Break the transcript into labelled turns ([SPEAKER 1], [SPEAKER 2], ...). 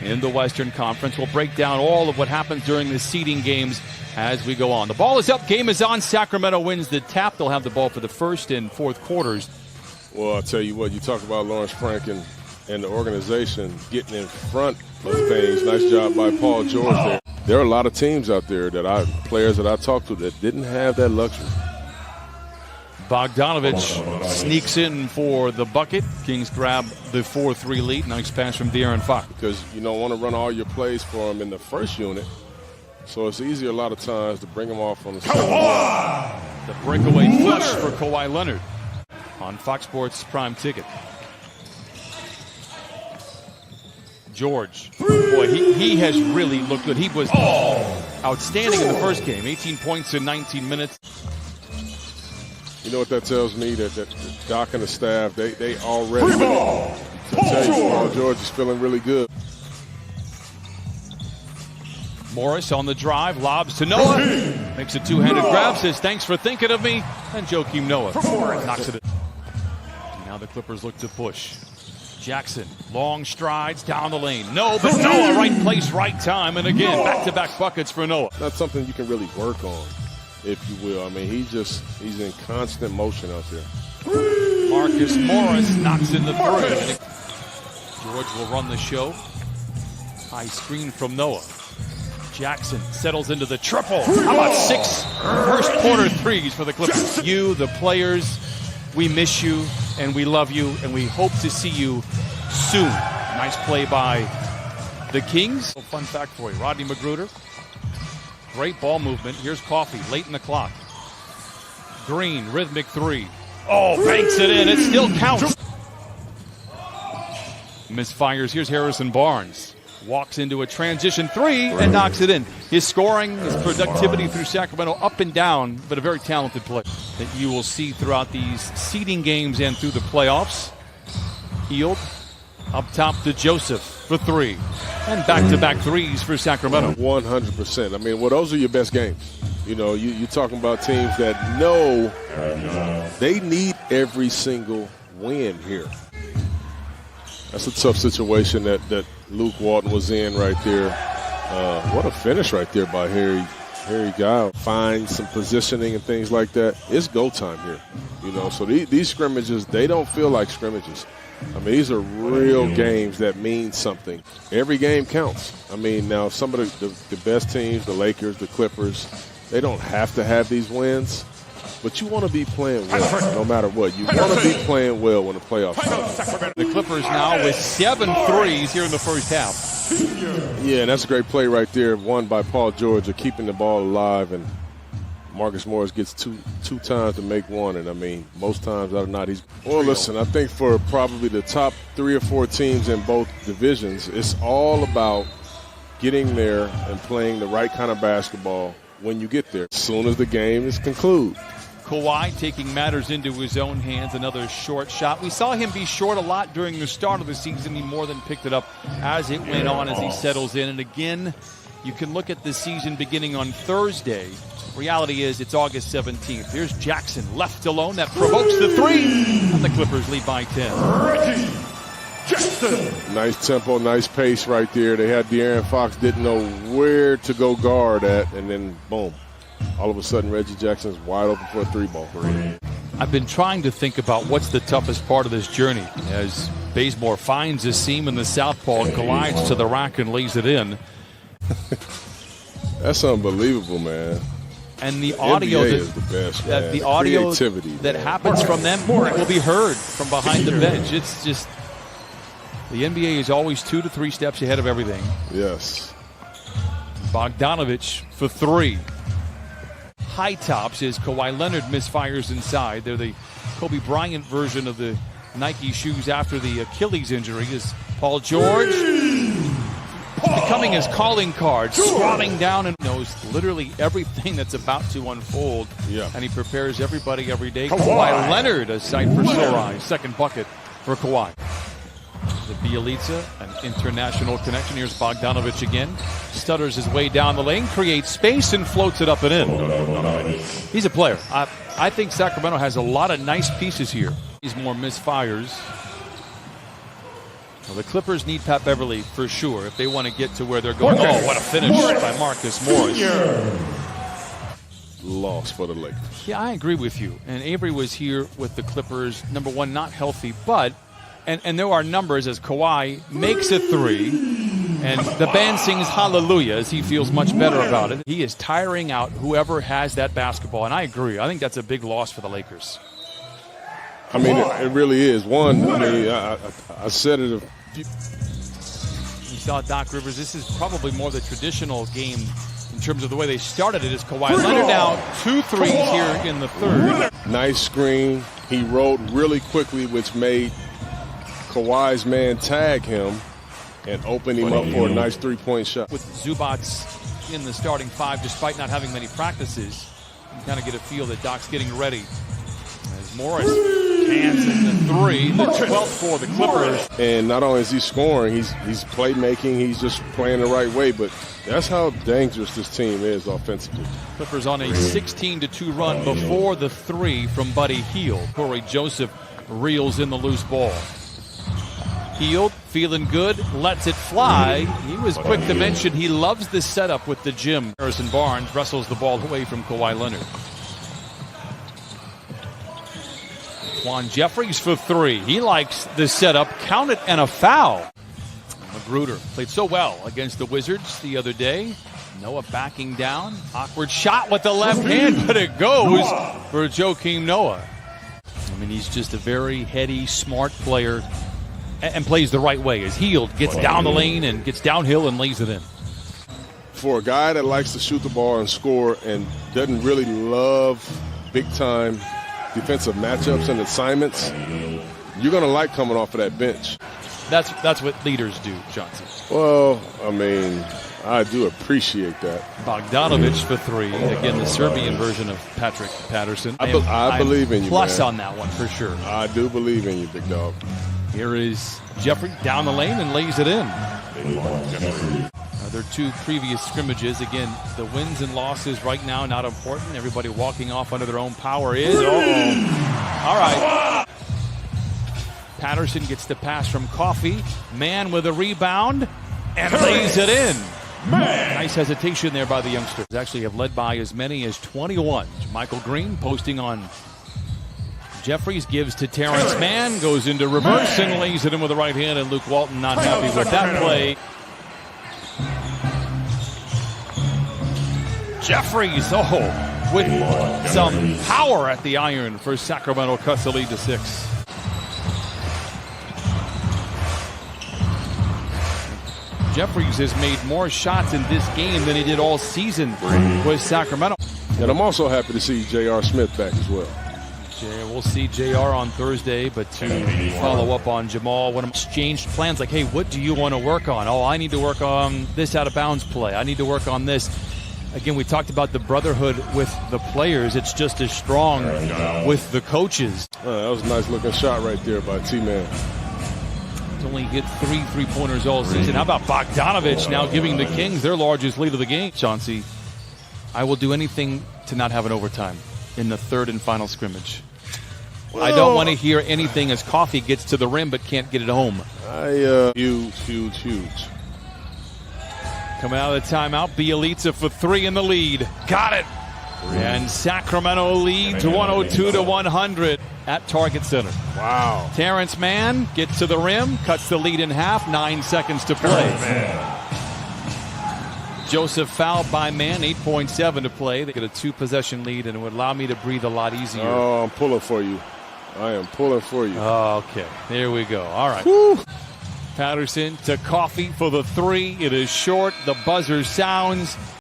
[SPEAKER 1] in the Western Conference. We'll break down all of what happens during the seeding games as we go on. The ball is up, game is on. Sacramento wins the tap. They'll have the ball for the first and fourth quarters.
[SPEAKER 2] Well, I'll tell you what, you talk about Lawrence Frank and the organization getting in front of things. Nice job by Paul George there. There are a lot of teams out there players that I talked to that didn't have that luxury.
[SPEAKER 1] Bogdanovich sneaks in for the bucket. Kings grab the 4-3 lead. Nice pass from De'Aaron Fox.
[SPEAKER 2] Because you don't want to run all your plays for him in the first unit. So it's easier a lot of times to bring him off on the second.
[SPEAKER 1] The breakaway flush for Kawhi Leonard on Fox Sports Prime Ticket. George, boy, he has really looked good. He was outstanding in the first game. 18 points in 19 minutes.
[SPEAKER 2] You know what that tells me? That Doc and the staff, they already tell you Paul George is feeling really good.
[SPEAKER 1] Morris on the drive, lobs to Noah. Makes a two-handed grab, says thanks for thinking of me. And Joakim Noah knocks it in. Now the Clippers look to push. Jackson, long strides down the lane. No, but Noah, right place, right time. And again, back-to-back buckets for Noah.
[SPEAKER 2] Not something you can really work on, if you will. I mean, he's in constant motion out there.
[SPEAKER 1] Marcus Morris knocks in the three. George will run the show. High screen from Noah. Jackson settles into the triple. How about 6 first quarter threes for the Clippers? You, the players, we miss you and we love you and we hope to see you soon. Nice play by the Kings. A fun fact for you, Rodney Magruder. Great ball movement. Here's Coffey late in the clock. Green, rhythmic three. Oh, banks it in. It still counts. Misfires. Here's Harrison Barnes. Walks into a transition three and knocks it in. His scoring, his productivity through Sacramento up and down, but a very talented player that you will see throughout these seeding games and through the playoffs. Healed. Up top to Joseph for three. And back-to-back threes for Sacramento.
[SPEAKER 2] 100%. I mean, well, those are your best games. You know, you're talking about teams that know they need every single win here. That's a tough situation that Luke Walton was in right there. What a finish right there by Harry Giles. Find some positioning and things like that. It's go time here. You know, so these scrimmages, they don't feel like scrimmages. I mean, these are real games that mean something. Every game counts. I mean, now some of the best teams, the Lakers, the Clippers, they don't have to have these wins. But you want to be playing well no matter what. You want to be playing well when the playoffs come.
[SPEAKER 1] The Clippers now with 7 threes here in the first half.
[SPEAKER 2] Yeah, and that's a great play right there. One by Paul George of keeping the ball alive. And Marcus Morris gets two times to make one. And, I mean, most times out of not, he's – well, listen, I think for probably the top 3 or 4 teams in both divisions, it's all about getting there and playing the right kind of basketball when you get there, as soon as the game is concluded.
[SPEAKER 1] Kawhi taking matters into his own hands, another short shot. We saw him be short a lot during the start of the season. He more than picked it up as it went on, as he settles in. And again, you can look at the season beginning on Thursday. Reality is it's August 17th. Here's Jackson left alone. That provokes the three. And the Clippers lead by 10.
[SPEAKER 2] Jackson. Nice tempo, nice pace right there. They had De'Aaron Fox, didn't know where to go guard at, and then boom. All of a sudden, Reggie Jackson's wide open for a 3-ball.
[SPEAKER 1] I've been trying to think about what's the toughest part of this journey as Bazemore finds a seam in the southpaw, collides to the rack and lays it in.
[SPEAKER 2] That's unbelievable, man.
[SPEAKER 1] And the audio
[SPEAKER 2] is the best, man.
[SPEAKER 1] The audio
[SPEAKER 2] creativity
[SPEAKER 1] that happens from them will be heard from behind the bench. It's just the NBA is always 2 to 3 steps ahead of everything.
[SPEAKER 2] Yes.
[SPEAKER 1] Bogdanovich for 3. High tops as Kawhi Leonard misfires inside. They're the Kobe Bryant version of the Nike shoes after the Achilles injury. Is Paul George becoming his calling card, squatting down and knows literally everything that's about to unfold.
[SPEAKER 2] Yeah.
[SPEAKER 1] And he prepares everybody every day. Kawhi Leonard, a sight for sore eyes. Second bucket for Kawhi. The Bielitsa, an international connection. Here's Bogdanovich again. Stutters his way down the lane, creates space, and floats it up and in. He's a player. I think Sacramento has a lot of nice pieces here. He's more misfires. Well, the Clippers need Pat Beverly for sure if they want to get to where they're going. Oh, what a finish by Marcus Morris.
[SPEAKER 2] Loss for the Lakers.
[SPEAKER 1] Yeah, I agree with you. And Avery was here with the Clippers, number one, not healthy, but, and there are numbers as Kawhi makes a three, and the band sings hallelujah as he feels much better about it. He is tiring out whoever has that basketball, and I agree. I think that's a big loss for the Lakers.
[SPEAKER 2] I mean, it really is. One, I mean, I said it a few.
[SPEAKER 1] You saw Doc Rivers. This is probably more the traditional game in terms of the way they started it. Is Kawhi Leonard now 2 threes here in the third.
[SPEAKER 2] Nice screen. He rode really quickly, which made Kawhi's man tag him and open him up for a nice three-point shot.
[SPEAKER 1] With Zubats in the starting five, despite not having many practices, you kind of get a feel that Doc's getting ready. As Morris cans in the three, the 12th for the Clippers.
[SPEAKER 2] And not only is he scoring, he's playmaking, he's just playing the right way, but that's how dangerous this team is offensively.
[SPEAKER 1] Clippers on a 16-2 run before the three from Buddy Hield. Corey Joseph reels in the loose ball. Hield feeling good, lets it fly. He was quick to mention he loves the setup with the gym. Harrison Barnes wrestles the ball away from Kawhi Leonard. Juan Jeffries for three. He likes the setup. Count it and a foul. Magruder played so well against the Wizards the other day. Noah backing down. Awkward shot with the left hand, but it goes for Joakim Noah. I mean, he's just a very heady, smart player and plays the right way as Hield gets down the lane and gets downhill and lays it in.
[SPEAKER 2] For a guy that likes to shoot the ball and score and doesn't really love big-time defensive matchups and assignments, you're going to like coming off of that bench.
[SPEAKER 1] That's what leaders do, Johnson.
[SPEAKER 2] Well, I mean, I do appreciate that.
[SPEAKER 1] Bogdanovic for three. Again, the Serbian version of Patrick Patterson.
[SPEAKER 2] I believe in you,
[SPEAKER 1] plus
[SPEAKER 2] man.
[SPEAKER 1] on that one for sure.
[SPEAKER 2] I do believe in you, big dog.
[SPEAKER 1] Here is Jeffrey down the lane and lays it in. Their two previous scrimmages. Again, the wins and losses right now not important. Everybody walking off under their own power is. All right. Patterson gets the pass from Coffey. Man with a rebound and lays it in. Nice hesitation there by the youngsters. Actually have led by as many as 21. Michael Green posting on Jeffries, gives to Terrence Mann, goes into reverse and lays it in with the right hand, and Luke Walton not happy with that play. Jeffries, with some power at the iron for Sacramento, cuts the lead to 6. Jeffries has made more shots in this game than he did all season with Sacramento.
[SPEAKER 2] And I'm also happy to see J.R. Smith back as well.
[SPEAKER 1] We'll see JR on Thursday, but to follow up on Jamal, when exchanged plans like, hey, what do you want to work on? Oh, I need to work on this out of bounds play. I need to work on this. Again, we talked about the brotherhood with the players. It's just as strong with the coaches.
[SPEAKER 2] That was a nice looking shot right there by T-Man.
[SPEAKER 1] He's only hit 3 3-pointers all season. How about Bogdanovic now giving the Kings their largest lead of the game? Chauncey, I will do anything to not have an overtime in the third and final scrimmage. Well, I don't want to hear anything as Coffey gets to the rim but can't get it home.
[SPEAKER 2] Huge.
[SPEAKER 1] Coming out of the timeout, Bielitsa for 3 in the lead. Got it. And Sacramento leads 102-100 at Target Center.
[SPEAKER 2] Wow.
[SPEAKER 1] Terrence Mann gets to the rim, cuts the lead in half, 9 seconds to play. Joseph fouled by Mann, 8.7 to play. They get a 2-possession lead, and it would allow me to breathe a lot easier.
[SPEAKER 2] Oh, I'm pulling for you. I am pulling for you.
[SPEAKER 1] Okay, there we go. All right.
[SPEAKER 2] Woo.
[SPEAKER 1] Patterson to Coffey for the 3. It is short. The buzzer sounds.